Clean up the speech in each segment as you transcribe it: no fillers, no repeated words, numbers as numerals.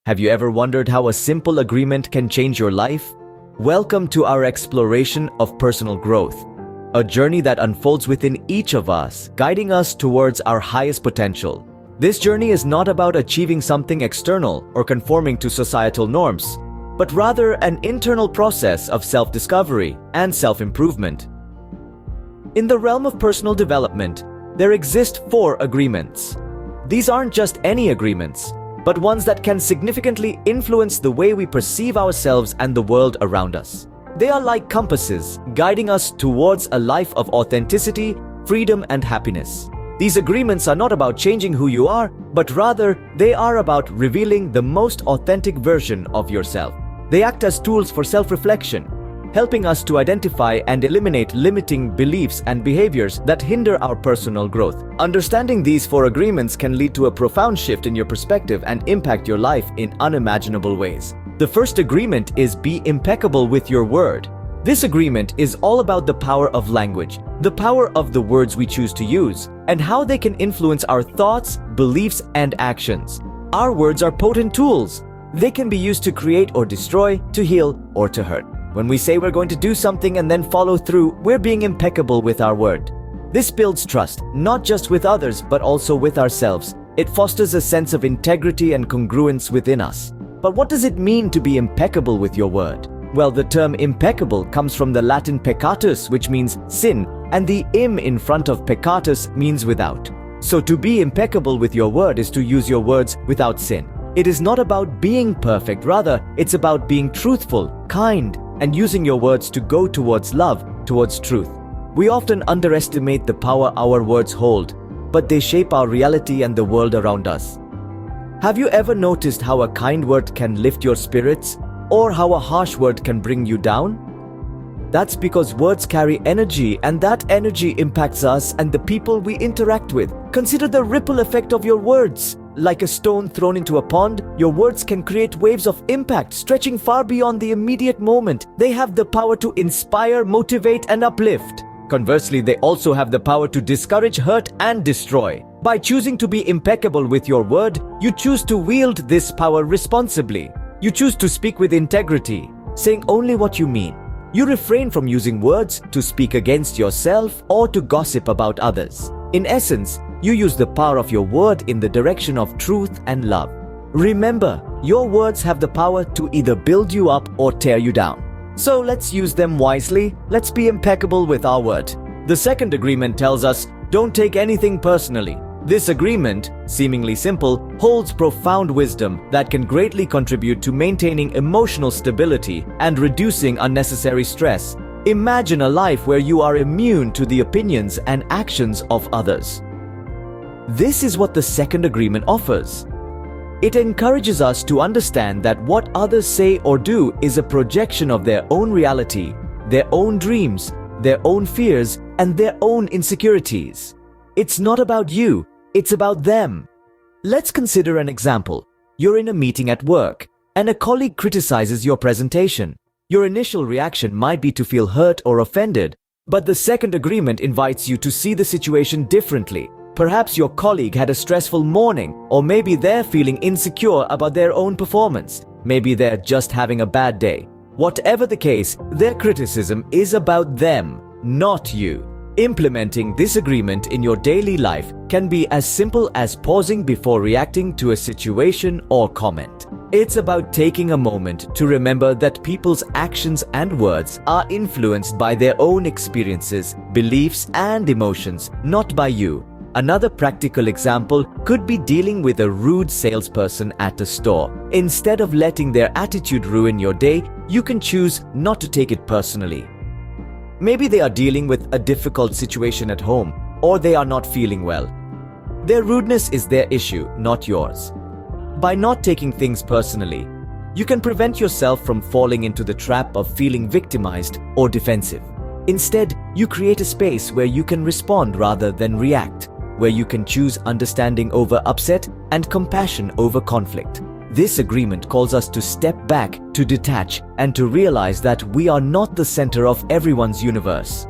Have you ever wondered how a simple agreement can change your life? Welcome to our exploration of personal growth, a journey that unfolds within each of us, guiding us towards our highest potential. This journey is not about achieving something external or conforming to societal norms, but rather an internal process of self-discovery and self-improvement. In the realm of personal development, there exist 4 agreements. These aren't just any agreements, but ones that can significantly influence the way we perceive ourselves and the world around us. They are like compasses, guiding us towards a life of authenticity, freedom, and happiness. These agreements are not about changing who you are, but rather they are about revealing the most authentic version of yourself. They act as tools for self-reflection, helping us to identify and eliminate limiting beliefs and behaviors that hinder our personal growth. Understanding these 4 agreements can lead to a profound shift in your perspective and impact your life in unimaginable ways. The first agreement is be impeccable with your word. This agreement is all about the power of language, the power of the words we choose to use, and how they can influence our thoughts, beliefs, and actions. Our words are potent tools. They can be used to create or destroy, to heal or to hurt. When we say we're going to do something and then follow through, we're being impeccable with our word. This builds trust, not just with others, but also with ourselves. It fosters a sense of integrity and congruence within us. But what does it mean to be impeccable with your word? Well, the term impeccable comes from the Latin peccatus, which means sin, and the im in front of peccatus means without. So to be impeccable with your word is to use your words without sin. It is not about being perfect, rather, it's about being truthful, kind, and using your words to go towards love, towards truth. We often underestimate the power our words hold, but they shape our reality and the world around us. Have you ever noticed how a kind word can lift your spirits, or how a harsh word can bring you down? That's because words carry energy, and that energy impacts us and the people we interact with. Consider the ripple effect of your words. Like a stone thrown into a pond, your words can create waves of impact, stretching far beyond the immediate moment. They have the power to inspire, motivate, and uplift. Conversely, they also have the power to discourage, hurt, and destroy. By choosing to be impeccable with your word, you choose to wield this power responsibly. You choose to speak with integrity, saying only what you mean. You refrain from using words to speak against yourself or to gossip about others. In essence, you use the power of your word in the direction of truth and love. Remember, your words have the power to either build you up or tear you down. So let's use them wisely. Let's be impeccable with our word. The second agreement tells us, don't take anything personally. This agreement, seemingly simple, holds profound wisdom that can greatly contribute to maintaining emotional stability and reducing unnecessary stress. Imagine a life where you are immune to the opinions and actions of others. This is what the second agreement offers. It encourages us to understand that what others say or do is a projection of their own reality, their own dreams, their own fears, and their own insecurities. It's not about you, it's about them. Let's consider an example. You're in a meeting at work, and a colleague criticizes your presentation. Your initial reaction might be to feel hurt or offended, but the second agreement invites you to see the situation differently. Perhaps your colleague had a stressful morning, or maybe they're feeling insecure about their own performance. Maybe they're just having a bad day. Whatever the case, their criticism is about them, not you. Implementing this agreement in your daily life can be as simple as pausing before reacting to a situation or comment. It's about taking a moment to remember that people's actions and words are influenced by their own experiences, beliefs, and emotions, not by you. Another practical example could be dealing with a rude salesperson at a store. Instead of letting their attitude ruin your day, you can choose not to take it personally. Maybe they are dealing with a difficult situation at home, or they are not feeling well. Their rudeness is their issue, not yours. By not taking things personally, you can prevent yourself from falling into the trap of feeling victimized or defensive. Instead, you create a space where you can respond rather than react, where you can choose understanding over upset and compassion over conflict. This agreement calls us to step back, to detach, and to realize that we are not the center of everyone's universe.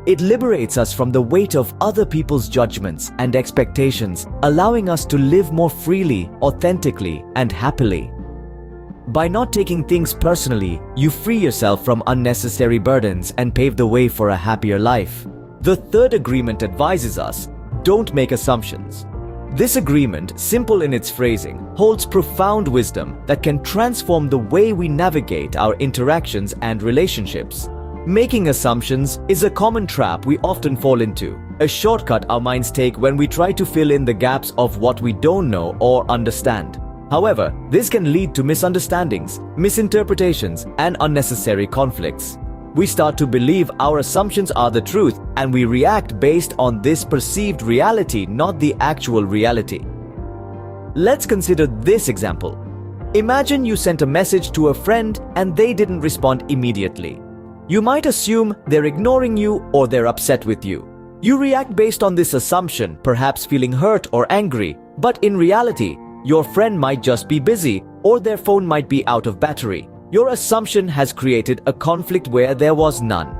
It liberates us from the weight of other people's judgments and expectations, allowing us to live more freely, authentically, and happily. By not taking things personally, you free yourself from unnecessary burdens and pave the way for a happier life. The third agreement advises us, don't make assumptions. This agreement, simple in its phrasing, holds profound wisdom that can transform the way we navigate our interactions and relationships. Making assumptions is a common trap we often fall into, a shortcut our minds take when we try to fill in the gaps of what we don't know or understand. However, this can lead to misunderstandings, misinterpretations, and unnecessary conflicts. We start to believe our assumptions are the truth, and we react based on this perceived reality, not the actual reality. Let's consider this example. Imagine you sent a message to a friend and they didn't respond immediately. You might assume they're ignoring you or they're upset with you. You react based on this assumption, perhaps feeling hurt or angry, but in reality, your friend might just be busy or their phone might be out of battery. Your assumption has created a conflict where there was none.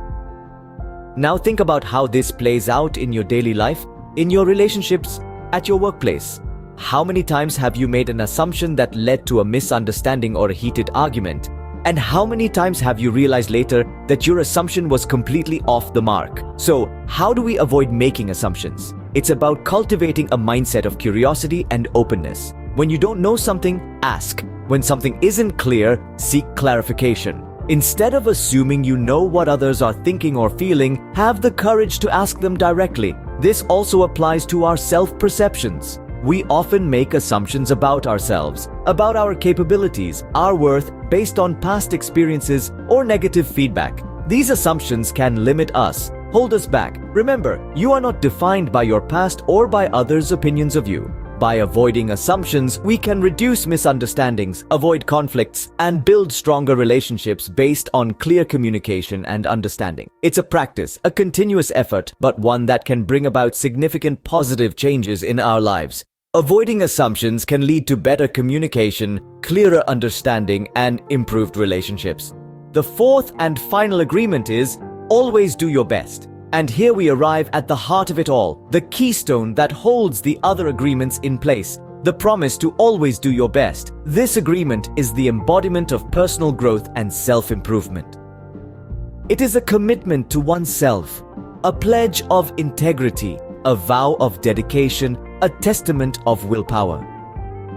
Now think about how this plays out in your daily life, in your relationships, at your workplace. How many times have you made an assumption that led to a misunderstanding or a heated argument? And how many times have you realized later that your assumption was completely off the mark? So, how do we avoid making assumptions? It's about cultivating a mindset of curiosity and openness. When you don't know something, ask. When something isn't clear, seek clarification. Instead of assuming you know what others are thinking or feeling, have the courage to ask them directly. This also applies to our self-perceptions. We often make assumptions about ourselves, about our capabilities, our worth, based on past experiences or negative feedback. These assumptions can limit us, hold us back. Remember, you are not defined by your past or by others' opinions of you. By avoiding assumptions, we can reduce misunderstandings, avoid conflicts, and build stronger relationships based on clear communication and understanding. It's a practice, a continuous effort, but one that can bring about significant positive changes in our lives. Avoiding assumptions can lead to better communication, clearer understanding, and improved relationships. The fourth and final agreement is, always do your best. And here we arrive at the heart of it all, the keystone that holds the other agreements in place, the promise to always do your best. This agreement is the embodiment of personal growth and self-improvement. It is a commitment to oneself, a pledge of integrity, a vow of dedication, a testament of willpower.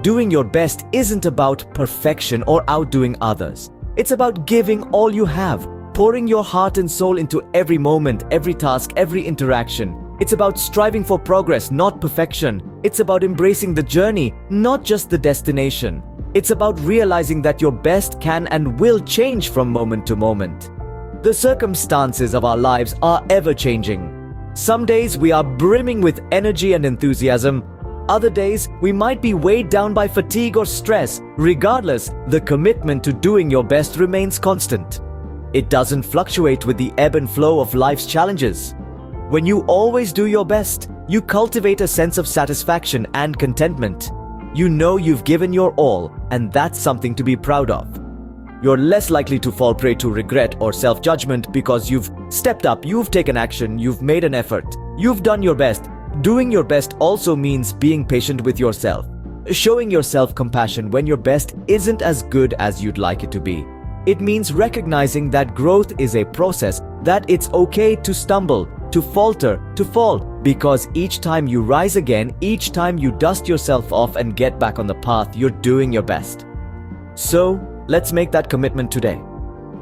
Doing your best isn't about perfection or outdoing others. It's about giving all you have, pouring your heart and soul into every moment, every task, every interaction. It's about striving for progress, not perfection. It's about embracing the journey, not just the destination. It's about realizing that your best can and will change from moment to moment. The circumstances of our lives are ever-changing. Some days we are brimming with energy and enthusiasm. Other days we might be weighed down by fatigue or stress. Regardless, the commitment to doing your best remains constant. It doesn't fluctuate with the ebb and flow of life's challenges. When you always do your best, you cultivate a sense of satisfaction and contentment. You know you've given your all, and that's something to be proud of. You're less likely to fall prey to regret or self-judgment because you've stepped up, you've taken action, you've made an effort, you've done your best. Doing your best also means being patient with yourself, showing yourself compassion when your best isn't as good as you'd like it to be. It means recognizing that growth is a process, that it's okay to stumble, to falter, to fall, because each time you rise again, each time you dust yourself off and get back on the path, you're doing your best. So, let's make that commitment today.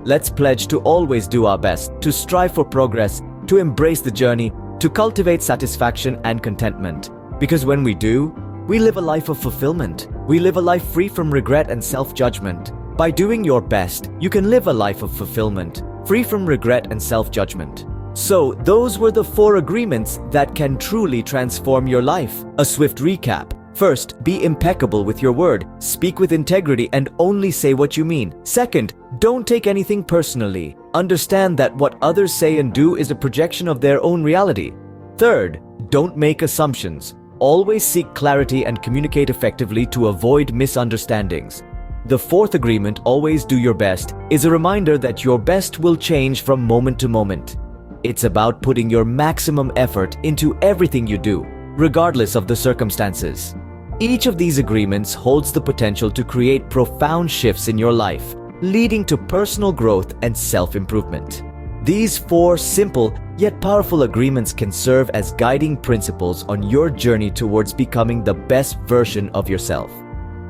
Let's pledge to always do our best, to strive for progress, to embrace the journey, to cultivate satisfaction and contentment. Because when we do, we live a life of fulfillment. We live a life free from regret and self-judgment. By doing your best, you can live a life of fulfillment, free from regret and self-judgment. So, those were the 4 agreements that can truly transform your life. A swift recap. First, be impeccable with your word. Speak with integrity and only say what you mean. Second, don't take anything personally. Understand that what others say and do is a projection of their own reality. Third, don't make assumptions. Always seek clarity and communicate effectively to avoid misunderstandings. The 4th agreement, always do your best, is a reminder that your best will change from moment to moment. It's about putting your maximum effort into everything you do, regardless of the circumstances. Each of these agreements holds the potential to create profound shifts in your life, leading to personal growth and self-improvement. These 4 simple yet powerful agreements can serve as guiding principles on your journey towards becoming the best version of yourself.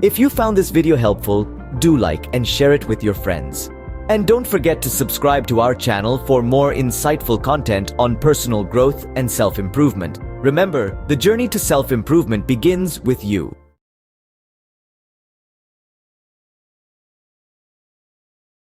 If you found this video helpful, do like and share it with your friends. And don't forget to subscribe to our channel for more insightful content on personal growth and self-improvement. Remember, the journey to self-improvement begins with you.